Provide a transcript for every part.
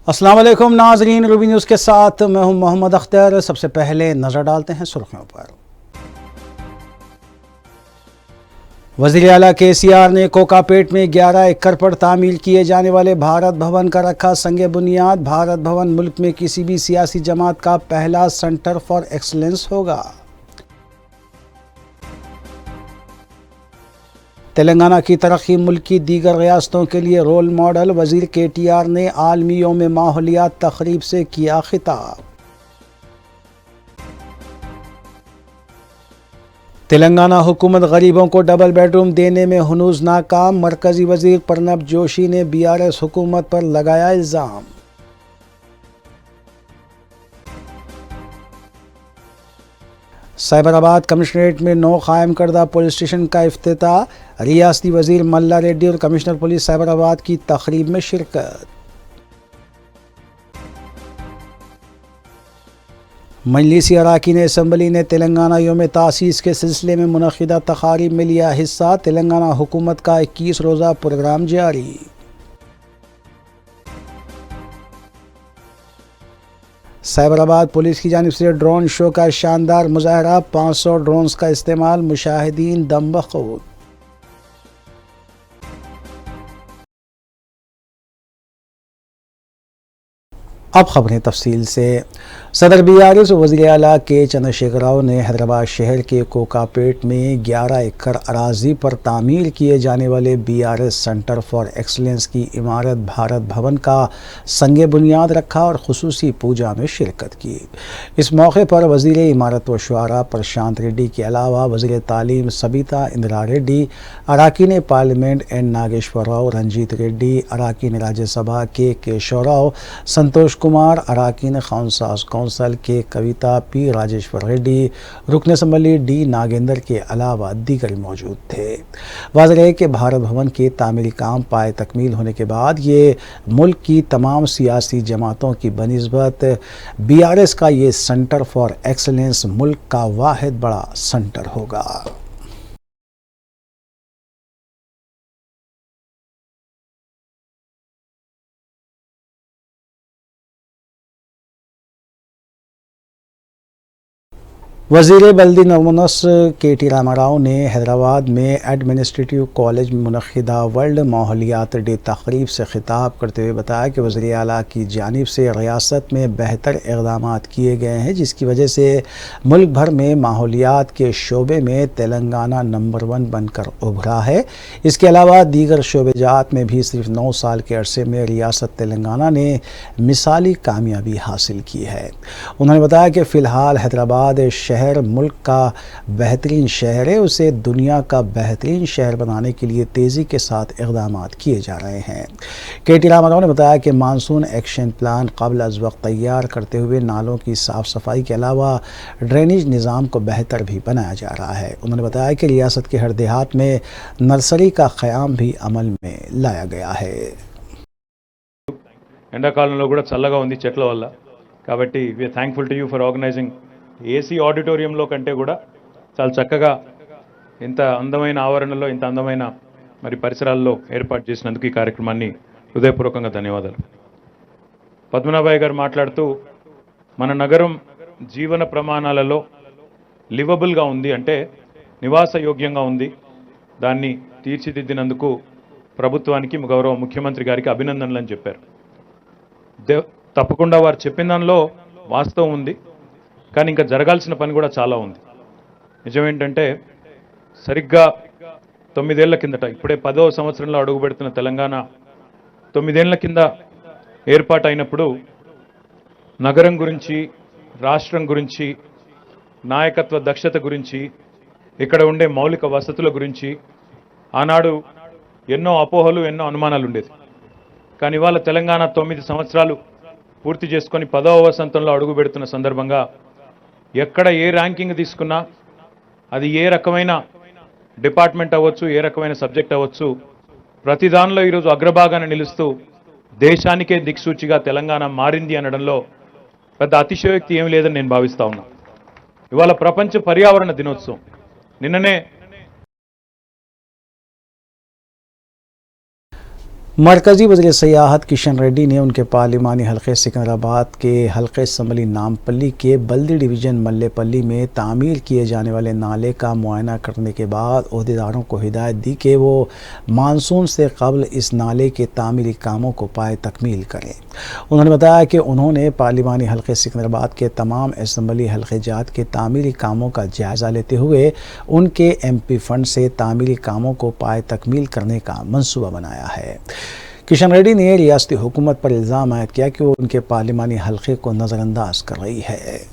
अस्सलाम वालेकुम नाज़रीन, रूबी न्यूज़ के साथ मैं हूं मोहम्मद अख्तर। सबसे पहले नज़र डालते हैं सुर्खियों पर। वज़ीर आला KCR ने कोकापेट में 11 एकड़ पर तामीर किए जाने वाले भारत भवन का रखा संगे बुनियाद। भारत भवन मुल्क में किसी भी सियासी जमात का पहला सेंटर फॉर एक्सलेंस होगा। तेलंगाना की तरक्की मुल्क की दीगर रियासतों के लिए रोल मॉडल। वज़ीर KTR ने आलमी यौम माहौलियात तक़रीब से किया खिताब। तेलंगाना हुकूमत गरीबों को डबल बेडरूम देने में हनूज नाकाम। मरकजी वज़ीर प्रणब जोशी ने BRS हुकूमत पर लगाया इल्ज़ाम। साइबराबाद कमिश्नरेट में नौ कायम करदा पुलिस स्टेशन का इफ्तिताह। रियासती वज़ीर मल्ला रेड्डी और कमिश्नर पुलिस साइबराबाद की तकरीब में शिरकत। मजलिसी अरकान असम्बली ने तेलंगाना यौम तासीस के सिलसिले में मुनक़िदा तक़ारीब में लिया हिस्सा। तेलंगाना हुकूमत का 21 रोज़ा प्रोग्राम जारी। साइबराबाद पुलिस की जानिब से ड्रोन शो का शानदार मुजाहरा। 500 ड्रोन्स का इस्तेमाल, मुशाहिदीन दम बखूद। अब खबरें तफसील से। सदर BRS वज़ीर आला के चंद्रशेखर राव ने हैदराबाद शहर के कोकापेट में 11 एकड़ अराजी पर तामीर किए जाने वाले BRS सेंटर फॉर एक्सलेंस की इमारत भारत भवन का संगे बुनियाद रखा और खुसूसी पूजा में शिरकत की। इस मौके पर वज़ीर इमारत व शुआरा प्रशांत रेड्डी के अलावा वज़ीर तालीम सबिता इंदिरा रेड्डी, अरकान पार्लियामेंट एन नागेश्वर राव, रंजीत रेड्डी, अरकान राज्यसभा के केशव राव, संतोष कुमार, अरकान कौंसल के कविता P राजेश्वर रेड्डी, रुकन असम्बली D नागेंद्र के अलावा दीगर मौजूद थे। वाज़ेह है कि भारत भवन के तामीरी काम पाए तकमील होने के बाद ये मुल्क की तमाम सियासी जमातों की बनिस्बत BRS का ये सेंटर फॉर एक्सलेंस मुल्क का वाहिद बड़ा सेंटर होगा। वज़ीर बल्दी नवमनस KT रामाराव ने हैदराबाद में एडमिनिस्ट्रेटिव कॉलेज में मुनक़िदा वर्ल्ड माहौलियात डे तक़रीब से खिताब करते हुए बताया कि वज़ीर आला की जानिब से रियासत में बेहतर इक़दाम किए गए हैं, जिसकी वजह से मुल्क भर में माहौलियात के शोबे में तेलंगाना नंबर 1 बनकर उभरा है। इसके अलावा दीगर शोबेजात में भी सिर्फ 9 साल के अरसे में रियासत तेलंगाना ने मिसाली कामयाबी हासिल की है। उन्होंने बताया कि फ़िलहाल हैदराबाद शहर मुल्क का बेहतरीन शहर है, उसे दुनिया का बेहतरीन शहर बनाने के लिए तेज़ी के साथ इक़दाम किए जा रहे हैं। KT रामाराव ने बताया कि मानसून एक्शन प्लान क़ब्ल अज़ वक्त तैयार करते हुए नालों की साफ़ सफाई के अलावा ड्रेनेज निज़ाम को बेहतर भी बनाया जा रहा है। उन्होंने बताया कि रियासत के हर देहात में नर्सरी का क़याम भी अमल में लाया गया है। ఎండాకాలంలో కూడా చల్లగా ఉంది చెట్ల వల్ల, కాబట్టి we thankful to you for organising AC ఆడిటోరియంలో కంటే కూడా చాలా చక్కగా ఇంత అందమైన ఆవరణలో ఇంత అందమైన మరి పరిసరాల్లో ఏర్పాటు చేసినందుకు ఈ కార్యక్రమాన్ని హృదయపూర్వకంగా ధన్యవాదాలు. పద్మనాభయ్య గారు మాట్లాడుతూ మన నగరం జీవన ప్రమాణాలలో లివబుల్గా ఉంది, అంటే నివాస యోగ్యంగా ఉంది, దాన్ని తీర్చిదిద్దినందుకు ప్రభుత్వానికి గౌరవ ముఖ్యమంత్రి గారికి అభినందనలు అని చెప్పారు. తప్పకుండా వారు చెప్పిన దానిలో వాస్తవం ఉంది, కానీ ఇంకా జరగాల్సిన పని కూడా చాలా ఉంది. నిజమేంటంటే సరిగ్గా 9 ఏళ్ల కిందట, ఇప్పుడే 10వ సంవత్సరంలో అడుగు పెడుతున్న తెలంగాణ 9 ఏళ్ల కింద ఏర్పాటైనప్పుడు నగరం గురించి, రాష్ట్రం గురించి, నాయకత్వ దక్షత గురించి, ఇక్కడ ఉండే మౌలిక వసతుల గురించి ఆనాడు ఎన్నో అపోహలు, ఎన్నో అనుమానాలు ఉండేది. కానీ ఇవాళ తెలంగాణ 9 సంవత్సరాలు పూర్తి చేసుకొని 10వ వసంతంలో అడుగు పెడుతున్న సందర్భంగా ఎక్కడ ఏ ర్యాంకింగ్ తీసుకున్నా, అది ఏ రకమైన డిపార్ట్మెంట్ అవ్వచ్చు, ఏ రకమైన సబ్జెక్ట్ అవ్వచ్చు, ప్రతి దానిలో ఈరోజు అగ్రభాగాన నిలుస్తూ దేశానికే దిక్సూచిగా తెలంగాణ మారింది అనడంలో పెద్ద అతిశయోక్తి ఏమీ లేదని నేను భావిస్తా ఉన్నా. ఇవాళ ప్రపంచ పర్యావరణ దినోత్సవం, నిన్ననే मरकज़ी वज़ीर सयाहत किशन रेड्डी ने उनके पार्लिमानी हल्के सिकंदराबाद के हल्के असम्बली नामपल्ली के बल्दी डिवीज़न मल्लेपल्ली में तामीर किए जाने वाले नाले का मुआयना करने के बाद ओहदेदारों को हिदायत दी कि वो मानसून से कबल इस नाले के तामीरी कामों को पाए तकमील करें। उन्होंने बताया कि उन्होंने पार्लिमानी हल्के सिकंदराबाद के तमाम असम्बली हल्के जात के तामीरी कामों का जायज़ा लेते हुए उनके MP फंड से तामीरी कामों को पाए तकमील करने का मंसूबा बनाया है। किशन रेड्डी ने रियासती हुकूमत पर इल्ज़ाम आयद किया कि वो उनके पार्लिमानी हल्के को नज़रअंदाज कर रही है।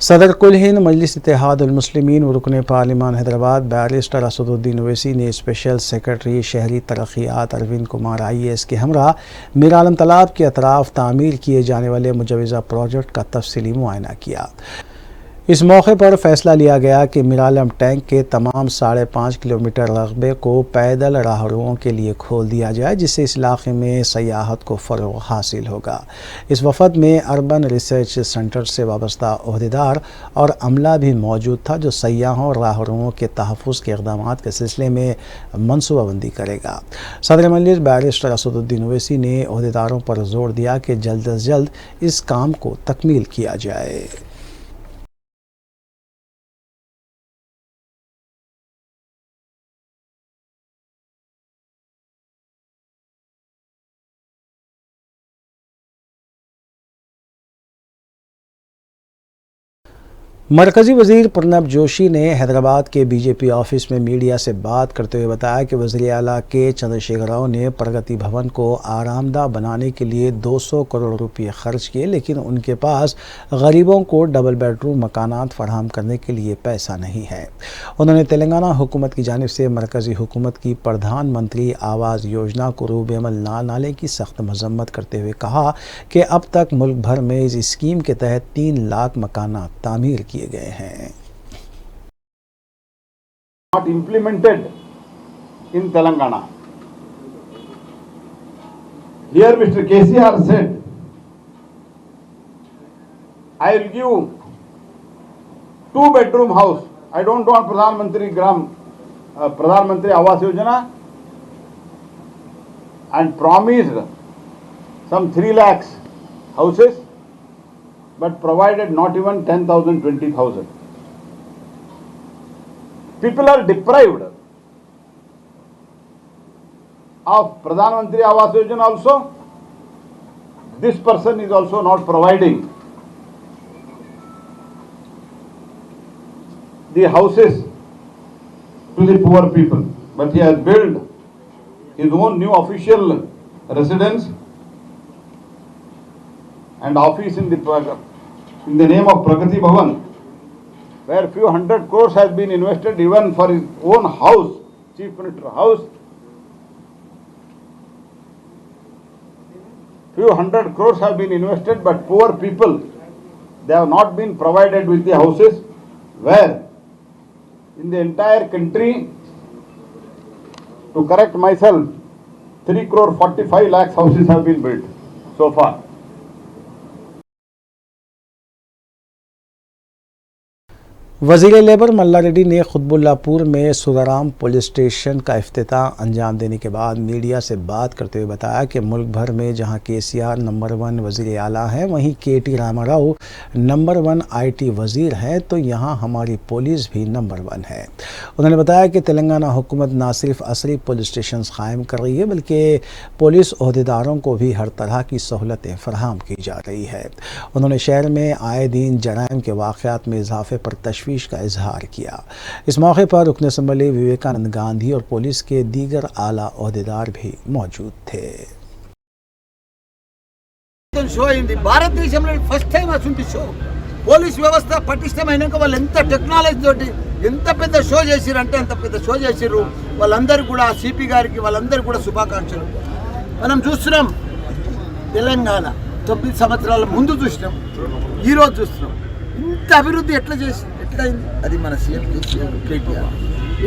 सदर कुल हिंद मजलिस इत्तेहादुल मुस्लिमीन व रुकन पार्लिमान हैदराबाद बैरिस्टर असदुद्दीन ओवैसी ने स्पेशल सेक्रेटरी शहरी तरक्यात अरविंद कुमार IAS के हमरा मीर आलम तालाब के अतराफ तामीर किए जाने वाले मुजवज़ा प्रोजेक्ट का तफसीली मुआयना किया। इस मौके पर फैसला लिया गया कि मीर आलम टैंक के तमाम 5.5 किलोमीटर रकबे को पैदल राहरुओं के लिए खोल दिया जाए, जिससे इस इलाके में सयाहत को फ़रोग़ हासिल होगा। इस वफ़द में अर्बन रिसर्च सेंटर से वाबस्ता ओहदेदार और अमला भी मौजूद था, जो सयाहों और राहरुओं के तहफ़्फ़ुज़ के इक़दामात के सिलसिले में मनसूबाबंदी करेगा। सदर मजलिस बैरिस्टर असदुद्दीन ओवैसी ने ओहदेदारों पर जोर दिया कि जल्द अज जल्द इस काम को तकमील किया जाए। मरकज़ी वज़ीर प्रणब जोशी ने हैदराबाद के BJP ऑफिस में मीडिया से बात करते हुए बताया कि वज़ीर आला के चंद्रशेखर राव ने प्रगति भवन को आरामदा बनाने के लिए 200 करोड़ रुपये खर्च किए, लेकिन उनके पास गरीबों को डबल बेडरूम मकानात फराहम करने के लिए पैसा नहीं है। उन्होंने तेलंगाना हुकूमत की जानिब से मरकज़ी हुकूमत की प्रधानमंत्री आवास योजना को रूब अमल ना लाने की सख्त मजम्मत करते हुए कहा कि अब तक मुल्क भर में इस स्कीम के तहत 3 लाख मकानात तामीर किए गए हैं। Not implemented in Telangana. Here Mr. KCR said, I will give 2-bedroom house. I don't want Pradhan Mantri Awas Yojana, and promised some 3 lakhs houses, but provided not even 10,000, 20,000. People are deprived of Pradhan Mantri Awas Yojana also. This person is also not providing the houses to the poor people, but he has built his own new official residence and office in the name of Pragati Bhavan, where few hundred crores has been invested even for his own house, Chief Minister house. Few hundred crores have been invested, but poor people, they have not been provided with the houses, where in the entire country, to correct myself, 3 crore 45 lakhs houses have been built so far. वज़ीर labour मल्ला रेड्डी ने खुतबुल्लापुर में Suraram police station का इफ्तिताह अंजाम देने के बाद media से बात करते हुए बताया कि मुल्क भर में जहां KCR नंबर 1 वज़ीर आला हैं, वहीं KT रामाराव नंबर 1 IT वज़ीर हैं, तो यहां हमारी पुलिस भी नंबर 1 है। उन्होंने बताया कि तेलंगाना हुकूमत न सिर्फ असली पुलिस स्टेशन कायम कर रही है, बल्कि पुलिस ओहदेदारों को भी हर तरह की सहूलतें फराहम की जा रही है। उन्होंने शहर में आए दिन जराइम के वाक़यात में इजाफे पर तशवीश का इजहार किया। इस मौके पर रुकन असम्बली विवेकानंद गांधी और पुलिस के दीगर आला ओहदेदार भी मौजूद थे। భారతదేశంలో ఫస్ట్ టైం అసలు షో పోలీస్ వ్యవస్థ పటిష్టమైనాక వాళ్ళు ఎంత టెక్నాలజీ తోటి ఎంత పెద్ద షో చేసిరంటే అంత పెద్ద షో చేసిర్రు. వాళ్ళందరూ కూడా CP గారికి వాళ్ళందరూ కూడా శుభాకాంక్షలు. మనం చూస్తున్నాం తెలంగాణ 9 సంవత్సరాల ముందు చూసినాం, ఈరోజు చూస్తున్నాం. ఇంత అభివృద్ధి ఎట్లా అయింది? అది మన సీఎం KTR.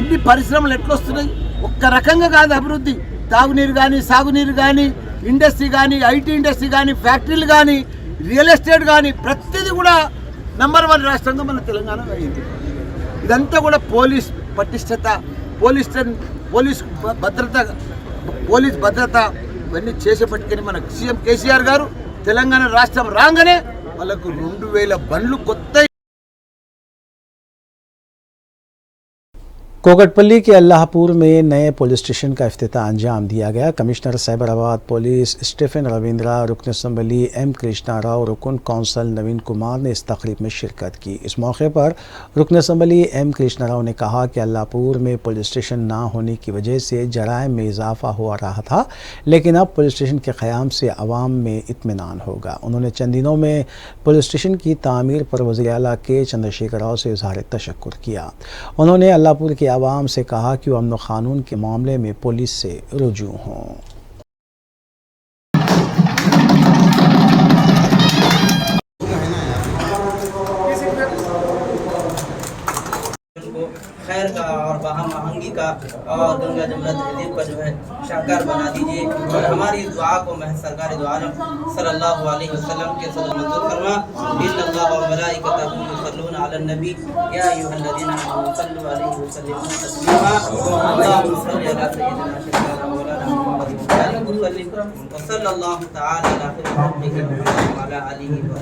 ఇన్ని పరిశ్రమలు ఎట్లొస్తున్నాయి? ఒక్క రకంగా కాదు అభివృద్ధి. తాగునీరు కానీ, సాగునీరు కానీ, ఇండస్ట్రీ కానీ, ఐటీ ఇండస్ట్రీ కానీ, ఫ్యాక్టరీలు కానీ, రియల్ ఎస్టేట్ కానీ, ప్రతిదీ కూడా నంబర్ 1 రాష్ట్రంగా మన తెలంగాణ అయింది. ఇదంతా కూడా పోలీస్ పటిష్టత, పోలీస్ భద్రత ఇవన్నీ చేసేపట్టుకని మన సీఎం కేసీఆర్ గారు తెలంగాణ రాష్ట్రం రాగానే వాళ్ళకు 2000 బండ్లు కొత్త कोकटपल्ली के अल्लाहपुर में नए पुलिस स्टेशन का इफ्तिताह अंजाम दिया गया। Commissioner Cyberabad police Stephen Ravindra, रुकन असम्बली एम कृष्णा राव, रुकन कौंसल नवीन कुमार ने इस तकरीब में शिरकत की। इस मौके पर रुकन असम्बली एम कृष्णा राव ने कहा कि अल्लाहपुर में पुलिस स्टेशन ना होने की वजह से जराइम में इजाफा हो रहा था, लेकिन अब पुलिस स्टेशन के क़याम से अवाम में इत्मीनान होगा। उन्होंने चंद दिनों में पुलिस स्टेशन की तामीर पर वज़ीर आला के चंद्रशेखर राव से इजहार तशक्कुर किया। उन्होंने अल्लाहपुर के आवाम से कहा कि वो अमन क़ानून के मामले में पुलिस से रुजू हों। खैर का और महंगी का और गंगा जमुना तहजीब का जो है शाहकार बना दीजिए और हमारी दुआ को महज सरकार दो आलम सल्लल्लाहु अलैहि वसल्लम के सदर मंजूर फरमा। इन्नल्लाह व मलाइकतहु युसल्लूना अलन नबी या अय्युहल्लज़ीना आमनू सल्लु अलैहि व सल्लिमू तस्लीमा। अल्लाहुम्मा सल्लि अला सय्यिदिना सय्यिदिना मौलाना मुहम्मद व आलिहि व सल्लल्लाहु तआला अला खैरि खल्क़िही व अला आलिहि व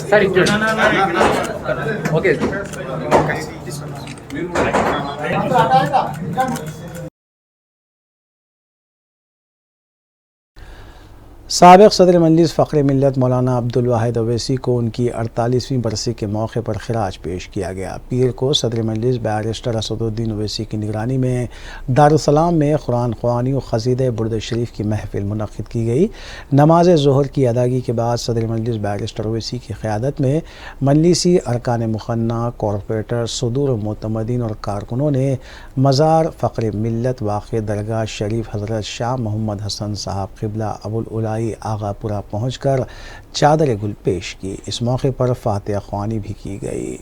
सहबिही अजमाइन। ओके साबिक़ सदर मजलिस फ़ख्र मिल्लत मौलाना अब्दुल वाहिद अवैसी को उनकी 48वीं बरसी के मौके पर खिराज पेश किया गया। पीर को सदर मजलिस बैरिस्टर असदुद्दीन अवैसी की निगरानी में दारुस्सलाम में कुरान ख़वानी और क़सीदा बुर्द शरीफ की महफ़िल मुनक़्क़िद की गई। नमाज ज़ोहर की अदायगी के बाद सदर मजलिस बैरिस्टर अवैसी की क़यादत में मजलिसी अरकान मुखन्ना, कॉरपोरेटर, सदूर मोतमदीन और कारकुनों ने मज़ार फ़ख्र मिल्लत वाक़ दरगाह शरीफ हज़रत शाह मोहम्मद हसन साहब क़िबला अबुल उलाई आगापुरा पहुँचकर चादर गुल पेश की। इस मौके पर फातिहा ख़वानी भी की गई।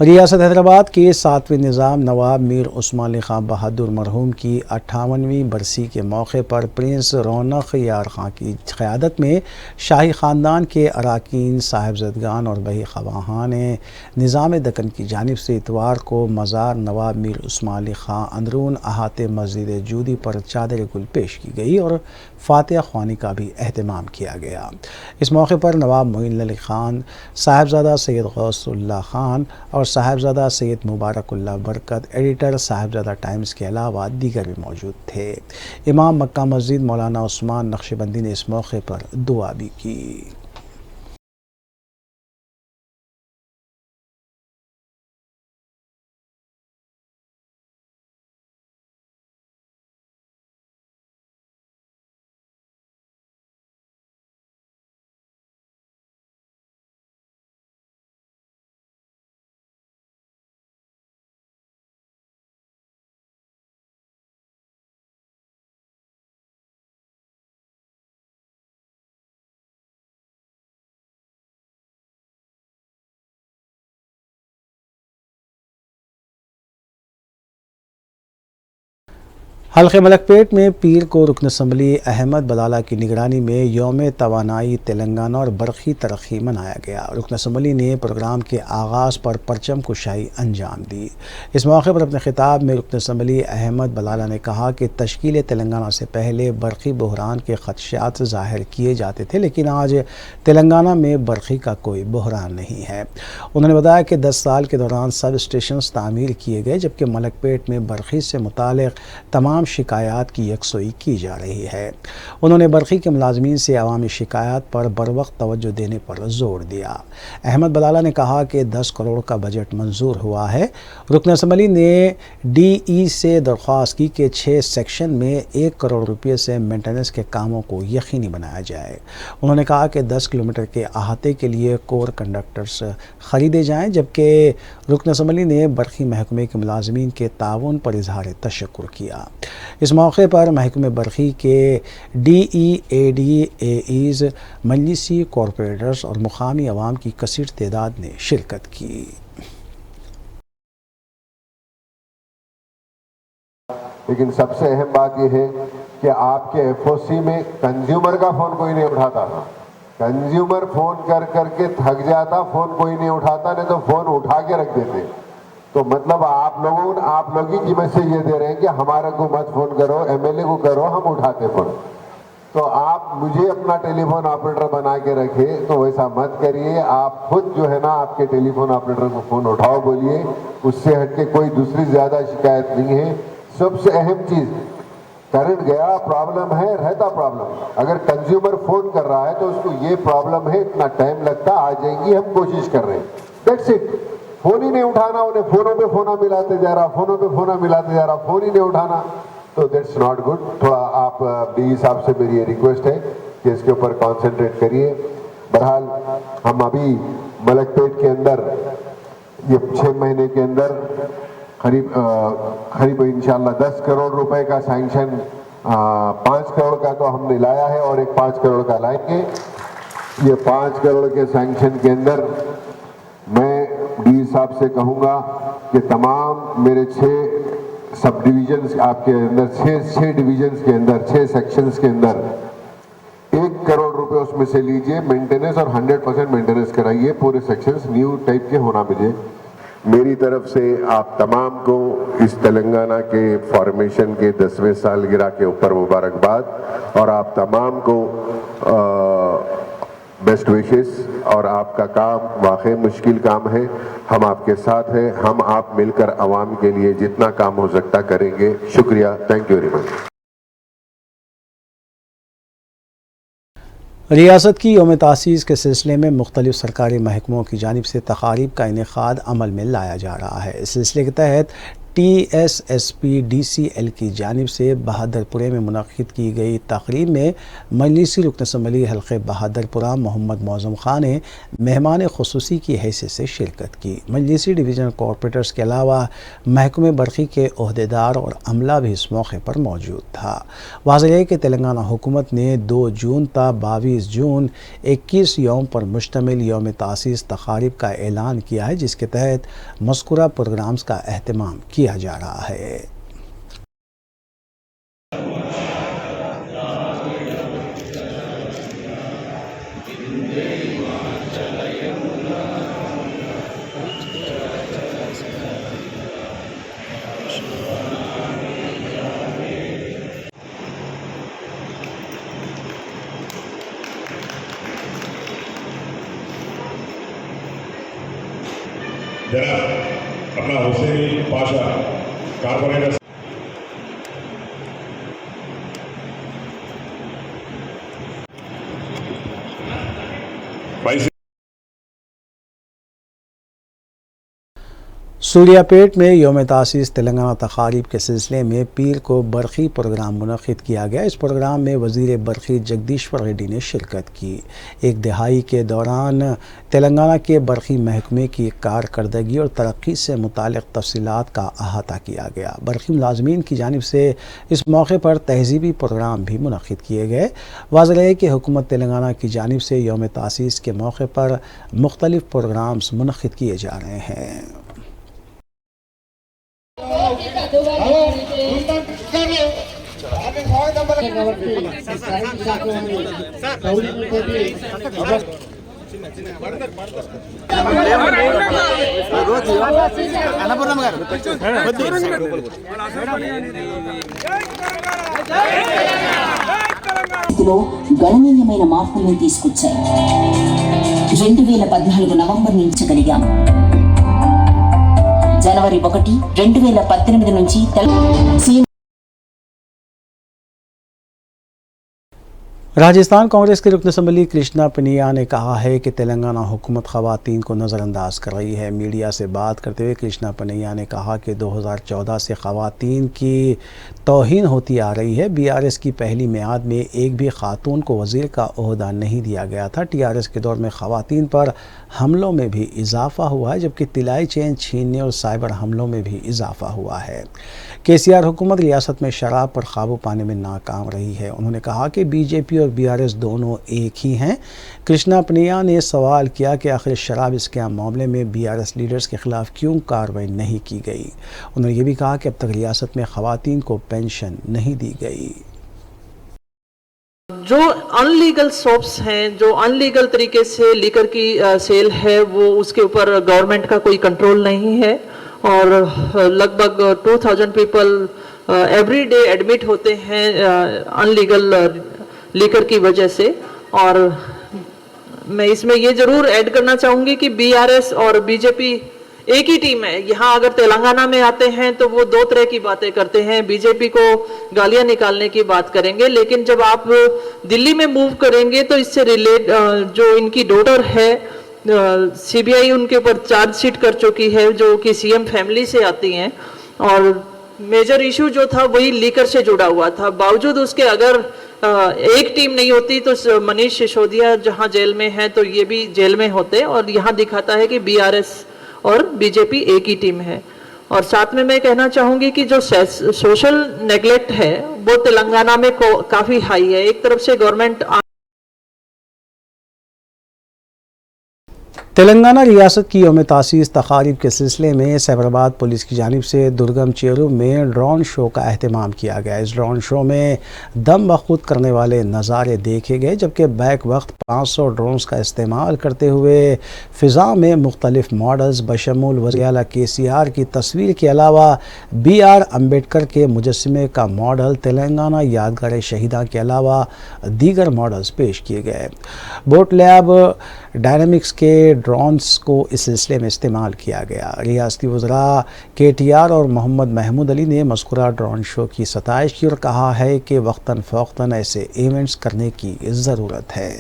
रियासत हैदराबाद के 7वें निज़ाम नवाब मीर उस्मान अली खां बहादुर मरहूम की 58वीं बरसी के मौके पर प्रिंस रौनक यार खां की क़यादत में शाही ख़ानदान के अराकीन, साहिबज़दगान और बही ख़वाहान ने निज़ाम दक्कन की जानिब से इतवार को मज़ार नवाब मीर उस्मान अली खां अंदरून अहाते मस्जिद जूदी पर चादर गुल पेश की गई और फातिहा ख़वानी का भी अहतमाम किया गया। इस मौके पर नवाब मोइन अली खान, साहिबज़ादा सैयद गौसुल्लाह खान और साहिबज़ादा सैयद मुबारकुल्लाह बरकत, एडिटर साहिबज़ादा टाइम्स के अलावा दीगर भी मौजूद थे। इमाम मक्का मस्जिद मौलाना उस्मान नक्शबंदी ने इस मौके पर दुआ भी की। हल्के मलकपेट में पीर को रुकन असम्बली अहमद बलाला की निगरानी में यौम तवानाई तेलंगाना और बरखी तरक्की मनाया गया। रुकन असम्बली ने प्रोग्राम के आगाज़ पर परचम कुशाई अंजाम दी। इस मौके पर अपने खिताब में रुकन असम्बली अहमद बलाला ने कहा कि तश्कील तेलंगाना से पहले बरखी बहरान के खदशात ज़ाहिर किए जाते थे, लेकिन आज तेलंगाना में बरखी का कोई बहरान नहीं है। उन्होंने बताया कि 10 साल के दौरान सब स्टेशन तामीर किए गए, जबकि मलकपेट में बरखी से मुतालिक तमाम शिकायत की यकसोई की जा रही है। उन्होंने बरखी के मुलाजमीन से अवामी शिकायत पर बरवक्त तवज्जो देने पर जोर दिया। अहमद बलाला ने कहा कि 10 करोड़ का बजट मंजूर हुआ है। रुकन असम्बली ने DE से दरख्वास्त की कि 6 सेक्शन में 1 करोड़ रुपये से मेंटेनेंस के कामों को यकीनी बनाया जाए। उन्होंने कहा कि 10 किलोमीटर के अहाते के लिए कोर कंडक्टर्स ख़रीदे जाएँ, जबकि रुकन असम्बली ने बरखी महकमे के मुलाजमीन के ताउन पर इजहार तशक्कुर किया। इस मौके पर महकमे बरखी के DE, AD, AEs, मजलिसी कॉरपोरेटर्स और मुकामी अवाम की कसीर तादाद ने शिरकत की। लेकिन सबसे अहम बात यह है कि आपके FOC में कंज्यूमर का फ़ोन कोई नहीं उठाता था। कंज्यूमर फ़ोन कर करके थक जाता, फ़ोन कोई नहीं उठाता, नहीं तो फ़ोन उठा के रख देते। तो मतलब आप लोग ही मैसेज ये दे रहे हैं कि हमारे को मत फ़ोन करो, MLA को करो, हम उठाते फ़ोन। तो आप मुझे अपना टेलीफोन ऑपरेटर बना के रखे, तो वैसा मत करिए। आप खुद जो है ना आपके टेलीफोन ऑपरेटर को फ़ोन उठाओ, बोलिए। उससे हटके कोई दूसरी ज़्यादा शिकायत नहीं है। सबसे अहम चीज़, करंट गया, प्रॉब्लम है, रहता प्रॉब्लम। अगर कंज्यूमर फ़ोन कर रहा है तो उसको ये प्रॉब्लम है, इतना टाइम लगता, आ जाएंगी, हम कोशिश कर रहे हैं, दैट्स इट। फ़ोन ही नहीं उठाना, उन्हें फ़ोनों पे फ़ोना मिलाते जा रहा, फ़ोनों पे फ़ोना मिलाते जा रहा, फ़ोन ही नहीं उठाना, तो दैट्स नॉट गुड। थोड़ा आप DE साहब से मेरी ये रिक्वेस्ट है कि इसके ऊपर कॉन्सेंट्रेट करिए। बहरहाल हम अभी मलकपेट के अंदर ये 6 महीने के अंदर करीब इंशाल्लाह 10 करोड़ रुपए का सैंक्शन, 5 करोड़ का तो हमने लाया है और एक 5 करोड़ का लाएंगे। ये 5 करोड़ के सैंक्शन के अंदर मैं DE साहब से कहूँगा कि तमाम मेरे 6 सब डिवीजन्स आपके अंदर, 6 डिवीजन्स के अंदर, 6 सेक्शंस के अंदर 1 करोड़ रुपए उसमें से लीजिए, मेंटेनेंस और 100% मेंटेनेंस कराइए। पूरे सेक्शंस न्यू टाइप के होना मुझे। मेरी तरफ से आप तमाम को इस तेलंगाना के फॉर्मेशन के 10वें सालगिरह के ऊपर मुबारकबाद, और आप तमाम को बेस्ट विशेस। और आपका काम वाकई मुश्किल काम है, हम आपके साथ हैं। हम आप मिलकर आवाम के लिए जितना काम हो सकता करेंगे। शुक्रिया, थैंक यू वेरी मच। रियासत की यौम तासीस के सिलसिले में मुख्तलिफ सरकारी महकमों की जानिब से तकारीब का इनेकाद अमल में लाया जा रहा है। इस सिलसिले के तहत TSSP DCL की जानिब से बहादुरपुरे में मुनक़िद की गई तकरीब में मजलिसी रुकन असम्बली हल्के बहादुरपुरा मोहम्मद मौज़म खान ने मेहमान ख़ुसूसी की हैसियत से शिरकत की। मजलिसी डिवीज़न कॉरपोरेटर्स के अलावा महकमे बरखी के ओहदेदार और अमला भी इस मौके पर मौजूद था। वाज़ेह है कि तेलंगाना हुकूमत ने 2 जून ता 22 जून 21 यौम पर मुश्तमिल यौम तासीस तकारीब का ऐलान किया है, जिसके तहत मज़कूरा प्रोग्राम्स का अहतमाम किया जा रहा है। जरा अपना हुसैनी पाशा कारपोरेटर सूर्यापेट में यौम तासीस तेलंगाना तकारीब के सिलसिले में पीर को बरखी प्रोग्राम मुनक़िद किया गया। इस प्रोग्राम में वज़ीर बरखी जगदीश्वर रेड्डी ने शिरकत की। एक दिहाई के दौरान तेलंगाना के बरखी महकमे की कारकर्दगी और तरक्की से मुतालिक तफसीलात का अहाता किया गया। बरखी मुलाजमीन की जानिब से इस मौके पर तहज़ीबी प्रोग्राम भी मुनक़िद किए गए। वाज़ेह है कि हुकूमत तेलंगाना की जानिब से यौम तासीस के मौके पर मुख्तलिफ प्रोग्राम्स मुनक़िद किए जा रहे हैं। Hello, గణనీయమైన మార్పులను తీసుకొచ్చాయి. 2014 నవంబర్ నుంచగలిగాం. జనవరి 1, 2018 నుంచి राजस्थान कांग्रेस के रुकन असम्बली कृष्णा पनिया ने कहा है कि तेलंगाना हुकूमत ख़वातीन को नज़रअंदाज कर रही है। मीडिया से बात करते हुए कृष्णा पनिया ने कहा कि 2014 से ख़वातीन की तौहीन होती आ रही है। बीआरएस की पहली मियाद में एक भी खातून को वज़ीर का ओहदा नहीं दिया गया था। टीआरएस के दौर में ख़वातीन पर हमलों में भी इजाफ़ा हुआ है, जबकि तिलाई चेन छीनने और साइबर हमलों में भी इजाफ़ा हुआ है। केसीआर हुकूमत रियासत में शराब पर काबू पाने में नाकाम रही है। उन्होंने कहा कि बीजेपी और बीआरएस दोनों एक ही हैं। कृष्णा पनिया ने सवाल किया कि आखिर शराब स्कैम मामले में बीआरएस लीडर्स के खिलाफ क्यों कार्रवाई नहीं की गई। उन्होंने ये भी कहा कि अब तक रियासत में ख़वातीन को पेंशन नहीं दी गई। जो अनलीगल शॉप्स हैं, जो अनलीगल तरीके से लीकर की सेल है, वो उसके ऊपर गवर्नमेंट का कोई कंट्रोल नहीं है और लगभग 2000 पीपल एवरी डे एडमिट होते हैं अनलीगल लीकर की वजह से। और मैं इसमें ये जरूर ऐड करना चाहूंगी कि बीआरएस और बीजेपी एक ही टीम है। यहाँ अगर तेलंगाना में आते हैं तो वो दो तरह की बातें करते हैं, बीजेपी को गालियां निकालने की बात करेंगे, लेकिन जब आप दिल्ली में मूव करेंगे तो इससे रिलेट जो इनकी डॉटर है, सीबीआई उनके ऊपर चार्जशीट कर चुकी है जो कि सीएम फैमिली से आती हैं, और मेजर इशू जो था वही लीकर से जुड़ा हुआ था। बावजूद उसके अगर एक टीम नहीं होती तो मनीष सिसोदिया जहां जेल में है तो ये भी जेल में होते, और यहाँ दिखाता है कि बीआरएस और बीजेपी एक ही टीम है। और साथ में मैं कहना चाहूंगी कि जो सोशल नेग्लेक्ट है वो तेलंगाना में काफी हाई है। एक तरफ से गवर्नमेंट तेलंगाना रियासत की यौम तासीस तकारीब के सिलसिले में सैबराबाद पुलिस की जानिब से दुर्गम चेरू में ड्रोन शो का अहतमाम किया गया। इस ड्रोन शो में दम बखुद करने वाले नज़ारे देखे गए, जबकि बैक वक्त 500 ड्रोन्स का इस्तेमाल करते हुए फ़िज़ा में मुख्तलिफ मॉडल्स बशमूल वज़ीर आला केसीआर की तस्वीर के अलावा BR अम्बेडकर के मुजस्समे का मॉडल, तेलंगाना यादगार शहीदा के अलावा दीगर मॉडल्स पेश किए गए। बोट लैब डायनामिक्स के ड्रोन्स को इस सिलसिले में इस्तेमाल किया गया। रियासती वज़रा KTR और मोहम्मद महमूद अली ने मज़कूरा ड्रोन शो की सताइश की और कहा है कि वक्तन फ़ौक्तन ऐसे इवेंट्स करने की ज़रूरत है।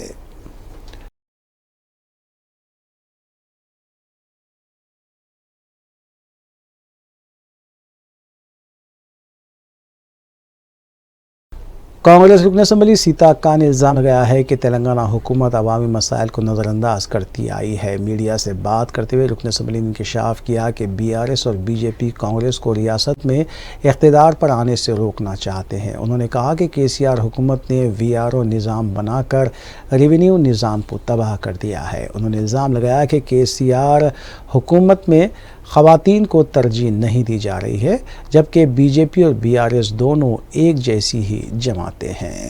कांग्रेस रुकन असम्बली सीता अक्का ने इल्ज़ाम लगाया है कि तेलंगाना हुकूमत अवामी मसाइल को नज़रअंदाज करती आई है। मीडिया से बात करते हुए रुकन असम्बली ने इंकशाफ किया कि BRS और BJP कांग्रेस को रियासत में इक़्तिदार पर आने से रोकना चाहते हैं। उन्होंने कहा कि KCR हुकूमत ने VRO निज़ाम बनाकर रेवेन्यू निज़ाम को तबाह कर दिया है। उन्होंने इल्ज़ाम लगाया कि KCR हुकूमत में ख़वातीन को तरजीह नहीं दी जा रही है, जबकि BJP और BRS दोनों एक जैसी ही जमातें हैं।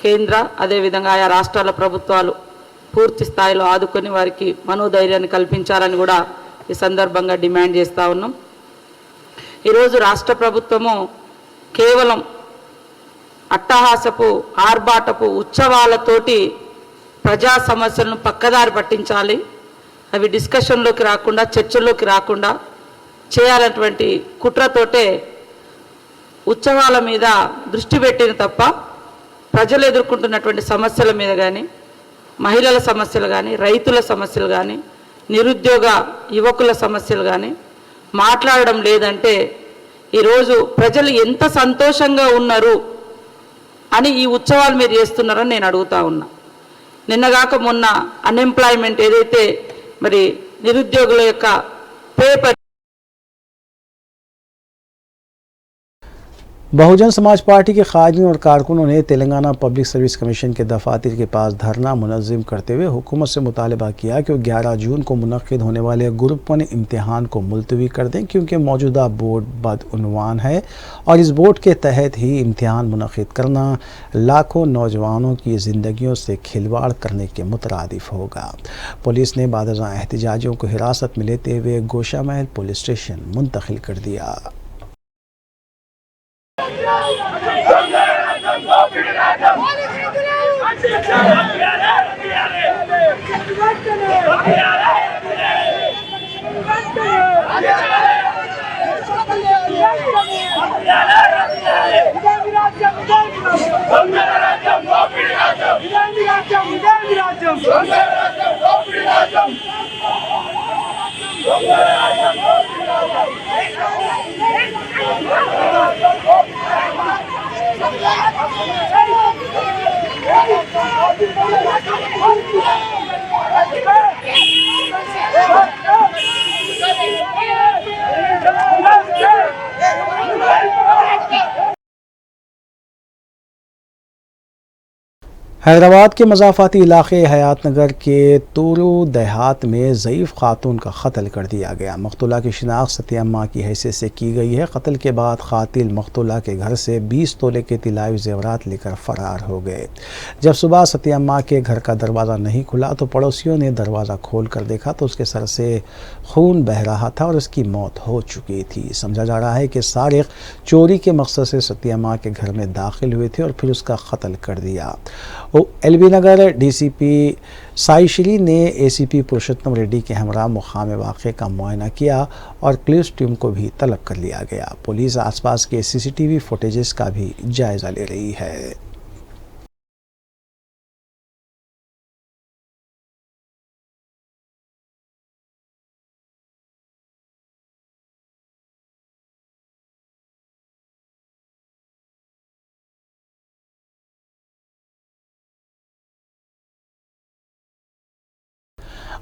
కేంద్ర అదే విధంగా ఆయా రాష్ట్రాల ప్రభుత్వాలు పూర్తి స్థాయిలో ఆదుకొని వారికి మనోధైర్యాన్ని కల్పించాలని కూడా ఈ సందర్భంగా డిమాండ్ చేస్తా ఉన్నాం। ఈ రోజు రాష్ట్ర ప్రభుత్వము కేవలం అట్టహాసపు ఆర్భాటపు ఉత్సవాలతోటి ప్రజా సమస్యలను పక్కదారి పట్టించాలి, అవి డిస్కషన్లోకి రాకుండా చర్చల్లోకి రాకుండా చేయాలన్నటువంటి కుట్రతోటే ఉత్సవాల మీద దృష్టి పెట్టిన తప్ప ప్రజలు ఎదుర్కొంటున్నటువంటి సమస్యల మీద కానీ, మహిళల సమస్యలు కానీ, రైతుల సమస్యలు కానీ, నిరుద్యోగ యువకుల సమస్యలు కానీ మాట్లాడడం లేదంటే ఈరోజు ప్రజలు ఎంత సంతోషంగా ఉన్నారు అని ఈ ఉత్సవాలు మీరు చేస్తున్నారని నేను అడుగుతా ఉన్నా। నిన్నగాక మొన్న అన్ఎంప్లాయ్మెంట్ ఏదైతే మరి నిరుద్యోగుల యొక్క बहुजन समाज पार्टी के कायदीन और कारकुनों ने तेलंगाना पब्लिक सर्विस कमीशन के दफातर के पास धरना मुनज़्ज़म करते हुए हुकूमत से मुतालबा किया कि वो 11 जून को मुनक़्क़िद होने वाले ग्रुप 1 इम्तिहान को मुलतवी कर दें, क्योंकि मौजूदा बोर्ड बदउनवान है और इस बोर्ड के तहत ही इम्तिहान मुनक़्क़िद करना लाखों नौजवानों की ज़िंदगियों से खिलवाड़ करने के मुतरादिफ होगा। पुलिस ने बादशाह एहतजाजियों को हिरासत में लेते हुए गोशा महल पुलिस स्टेशन मुंतकिल कर दिया। हैदराबाद के मज़ाफ़ाती इलाके हयात नगर के तूरू देहात में ज़ईफ़ खातून का कत्ल कर दिया गया। मक़तूला की शिनाख्त सतियम्मा की हैसियत से की गई है। कत्ल के बाद क़ातिल मक़तूला के घर से 20 तोले के तिलावी ज़ेवरात लेकर फ़रार हो गए। जब सुबह सतियम्मा के घर का दरवाज़ा नहीं खुला तो पड़ोसियों ने दरवाज़ा खोल कर देखा तो उसके सर से खून बह रहा था और उसकी मौत हो चुकी थी। समझा जा रहा है कि सारिक़ चोरी के मकसद से सतियम्मा के घर में दाखिल हुए थे और फिर उसका कत्ल कर दिया। एलबी नगर डीसीपी साईश्री ने एसीपी पुरुषोत्तम रेड्डी के हमरा मुकाम वाक़े का मुआयना किया और पुलिस टीम को भी तलब कर लिया गया। पुलिस आसपास के सीसीटीवी फुटेजेस का भी जायज़ा ले रही है।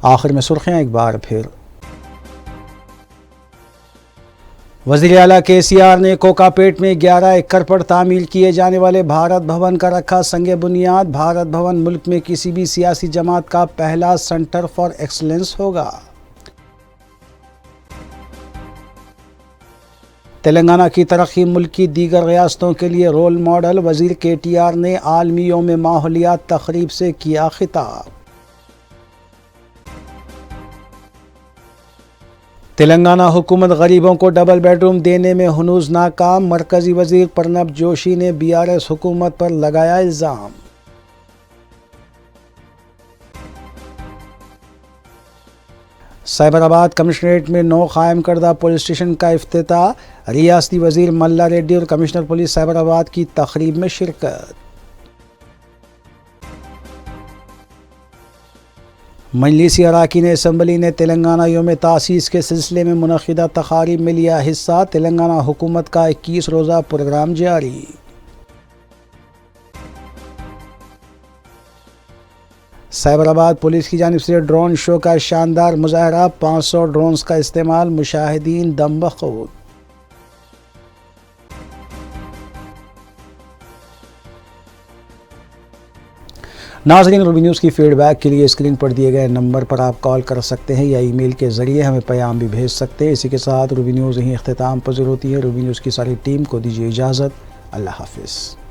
आखिर में सुर्खियाँ एक बार फिर। वज़ीर आला KCR ने कोकापेट में 11 एकड़ पर तामीर किए जाने वाले भारत भवन का रखा संगे बुनियाद। भारत भवन मुल्क में किसी भी सियासी जमात का पहला सेंटर फॉर एक्सलेंस होगा। तेलंगाना की तरक्की मुल्क की दीगर रियासतों के लिए रोल मॉडल। वज़ीर KTR ने आलमी यौम माहौलियात तक़रीब से किया खिताब। तेलंगाना हुकूमत गरीबों को डबल बेडरूम देने में हनूज नाकाम। मरकजी वजीर प्रणब जोशी ने BRS हुकूमत पर लगाया इल्ज़ाम। साइबराबाद कमिश्नरेट में नौ कायम करदा पुलिस स्टेशन का इफ्तिताह। रियासती वजीर मल्ला रेड्डी और कमिश्नर पुलिस साइबराबाद की तकरीब में शिरकत। मजलिसी अराकीन असम्बली ने तेलंगाना यौम तासीस के सिलसिले में मुनक़िदा तक़ारीब में लिया हिस्सा। तेलंगाना हुकूमत का 21 रोज़ा प्रोग्राम जारी। साइबराबाद पुलिस की जानिब से ड्रोन शो का शानदार मुजाहरा। 500 ड्रोन्स का इस्तेमाल, मुशाहिदीन दम बख़ूद। नाज़रीन, रूबी न्यूज़ की फीडबैक के लिए स्क्रीन पर दिए गए नंबर पर आप कॉल कर सकते हैं या ईमेल के ज़रिए हमें पैगाम भी भेज सकते हैं। इसी के साथ रूबी न्यूज़ यहीं इख्तिताम पज़ीर होती है। रूबी न्यूज़ की सारी टीम को दीजिए इजाज़त। अल्लाह हाफ़िज़।